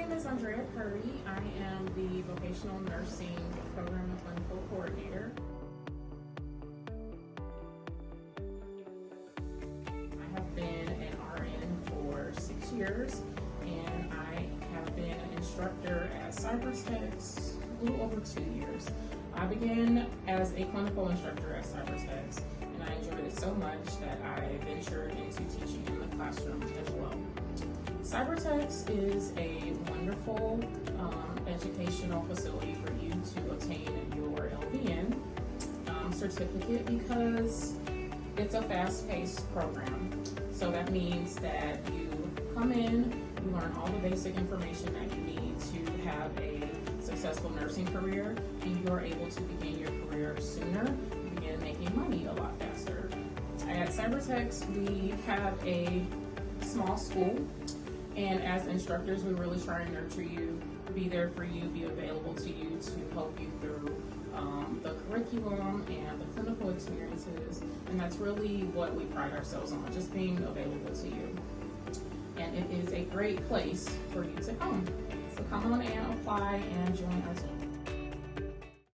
name is Andrea Purdy. I am the Vocational Nursing Program and Clinical Coordinator. I have been an RN for 6 years, and I have been an instructor at CyberTex a little over 2 years. I began as a clinical instructor at CyberTex, and I enjoyed it so much that I ventured into teaching in the classroom as well. CyberTex is a wonderful educational facility for you to obtain your LVN certificate because it's a fast-paced program. So that means that you come in, you learn all the basic information that you need to have a successful nursing career, and you're able to begin your career sooner, you begin making money a lot faster. At CyberTex, we have a small school, and as instructors, we really try and nurture you, be there for you, be available to you to help you through the curriculum and the clinical experiences, and that's really what we pride ourselves on, just being available to you. And it is a great place for you to come. So come on and apply and join our team.